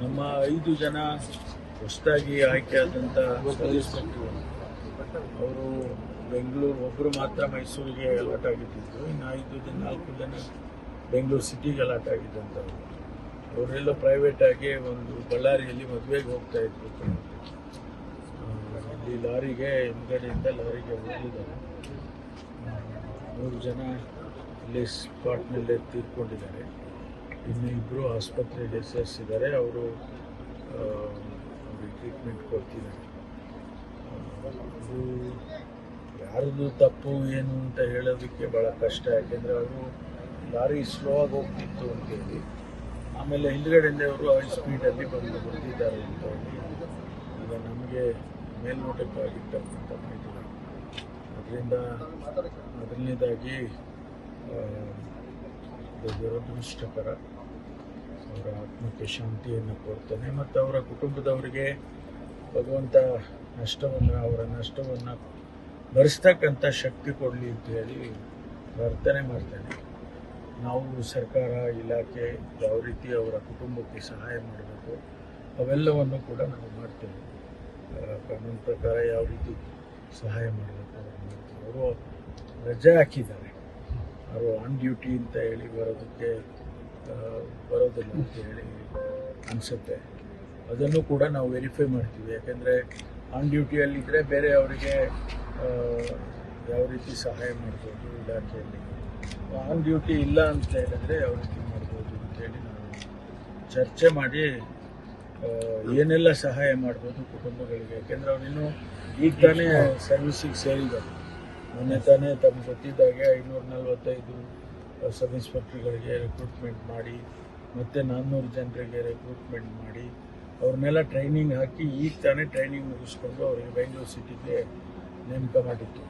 ನಮ್ಮ 5 ಜನ ಹೊಸದಾಗಿ ಆಯ್ಕೆಯಾದಂಥ ಅವರು ಬೆಂಗಳೂರು, ಒಬ್ಬರು ಮಾತ್ರ ಮೈಸೂರಿಗೆ ಅಲಾಟ್ ಆಗಿದ್ದು, ಇನ್ನು 4 ಜನ ಬೆಂಗಳೂರು ಸಿಟಿಗೆ ಅಲಾಟ್ ಆಗಿದ್ದಂಥವ್ರು. ಅವರೆಲ್ಲ ಪ್ರೈವೇಟ್ ಆಗಿ ಒಂದು ಬಳ್ಳಾರಿಯಲ್ಲಿ ಮದುವೆಗೆ ಹೋಗ್ತಾ ಇದ್ರು. ಇಲ್ಲಿ ಲಾರಿಗೆ ಹಿಂದ್ಗಡೆಯಿಂದ ಲಾರಿಗೆ ಹೋಗಿದ್ದಾರೆ. 3 ಜನ ಇಲ್ಲಿ ಸ್ಪಾಟ್ನಲ್ಲೇ ತೀರ್ಕೊಂಡಿದ್ದಾರೆ. ಇನ್ನು 2 ಆಸ್ಪತ್ರೆಗೆ ಸೇರಿಸಿದ್ದಾರೆ. ಅವರು ಅವ್ರಿಗೆ ಟ್ರೀಟ್ಮೆಂಟ್ ಕೊಡ್ತಿದ್ದಾರೆ. ಇದು ಯಾರದು ತಪ್ಪು ಏನು ಅಂತ ಹೇಳೋದಕ್ಕೆ ಭಾಳ ಕಷ್ಟ. ಯಾಕೆಂದರೆ ಅವರು ಲಾರಿ ಸ್ಲೋ ಆಗಿ ಹೋಗ್ತಿತ್ತು ಅಂತೇಳಿ, ಆಮೇಲೆ ಹಿಂದ್ಗಡೆಯಿಂದ ಅವರು ಹೈ ಸ್ಪೀಡಲ್ಲಿ ಬಂದಿದ್ದಾರೆ ಅಂತ ಹೇಳಿ ಈಗ ನಮಗೆ ಮೇಲ್ನೋಟಕ್ಕಾಗಿರ್ತಕ್ಕಂಥ ಮಾಹಿತಿಗಳು. ಅದರಿಂದ ಮೊದಲನೇದಾಗಿ ದುರದೃಷ್ಟಕರ. ಅವರ ಆತ್ಮಕ್ಕೆ ಶಾಂತಿಯನ್ನು ಕೋರ್ತೇನೆ ಮತ್ತು ಅವರ ಕುಟುಂಬದವರಿಗೆ ಭಗವಂತ ಅವರ ನಷ್ಟವನ್ನು ಭರಿಸ್ತಕ್ಕಂಥ ಶಕ್ತಿ ಕೊಡಲಿ ಅಂತ ಹೇಳಿ ಪ್ರಾರ್ಥನೆ ಮಾಡ್ತೇನೆ. ನಾವು ಸರ್ಕಾರ, ಇಲಾಖೆ ಯಾವ ರೀತಿ ಅವರ ಕುಟುಂಬಕ್ಕೆ ಸಹಾಯ ಮಾಡಬೇಕು ಅವೆಲ್ಲವನ್ನು ಕೂಡ ನಾವು ಮಾಡ್ತೇವೆ. ಕಾನೂನು ಪ್ರಕಾರ ಯಾವ ರೀತಿ ಸಹಾಯ ಮಾಡಬೇಕು ಮಾಡ್ತೀವಿ. ಅವರು ರಜೆ ಹಾಕಿದ್ದಾರೆ. ಅವರು ಆನ್ ಡ್ಯೂಟಿ ಅಂತ ಹೇಳಿ ಬರೋದಿಲ್ಲ ಅಂತ ಹೇಳಿ ಅನಿಸುತ್ತೆ. ಅದನ್ನು ಕೂಡ ನಾವು ವೆರಿಫೈ ಮಾಡ್ತೀವಿ. ಯಾಕೆಂದರೆ ಆನ್ ಡ್ಯೂಟಿಯಲ್ಲಿದ್ದರೆ ಬೇರೆ ಅವರಿಗೆ ಯಾವ ರೀತಿ ಸಹಾಯ ಮಾಡ್ಬೋದು ಇಲಾಖೆಯಲ್ಲಿ. ಆನ್ ಡ್ಯೂಟಿ ಇಲ್ಲ ಅಂತ ಹೇಳಿದ್ರೆ ಯಾವ ರೀತಿ ಮಾಡ್ಬೋದು ಅಂತೇಳಿ ನಾವು ಚರ್ಚೆ ಮಾಡಿ ಏನೆಲ್ಲ ಸಹಾಯ ಮಾಡ್ಬೋದು ಕುಟುಂಬಗಳಿಗೆ. ಯಾಕೆಂದರೆ ಅವರಿನ್ನೂ ಈಗ ತಾನೇ ಸರ್ವಿಸಿಗೆ ಸೇರಿದ್ದಾರೆ. ಮೊನ್ನೆ ತಾನೇ ತಮಗೆ ಗೊತ್ತಿದ್ದಾಗೆ 545 ಸಬ್ ಇನ್ಸ್ಪೆಕ್ಟರ್ಗಳಿಗೆ ರಿಕ್ರೂಟ್ಮೆಂಟ್ ಮಾಡಿ ಮತ್ತು 400 ಜನರಿಗೆ ರಿಕ್ರೂಟ್ಮೆಂಟ್ ಮಾಡಿ ಅವ್ರನ್ನೆಲ್ಲ ಟ್ರೈನಿಂಗ್ ಹಾಕಿ ಈಗ ತಾನೇ ಟ್ರೈನಿಂಗ್ ಮುಗಿಸ್ಕೊಂಡು ಅವರಿಗೆ ಬೆಂಗಳೂರು ಸಿಟಿಗೆ ನೇಮಕ ಮಾಡಿತ್ತು.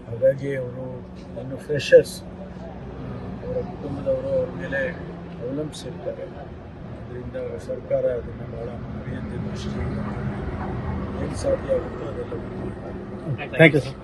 ಹಾಗಾಗಿ ಅವರು ಇನ್ನು ಫ್ರೆಷರ್ಸ್, ಅವರ ಕುಟುಂಬದವರು ಅವ್ರ ಮೇಲೆ ಅವಲಂಬಿಸಿರ್ತಾರೆ. ಅದರಿಂದ ಸರ್ಕಾರ ಅದನ್ನು ಭಾಳ ಮರ್ಯಾದೆ ದೃಷ್ಟಿಯಿಂದ ಏನು ಸಾಧ್ಯ ಆಗುತ್ತೋ ಅದೆಲ್ಲ. Thank you sir.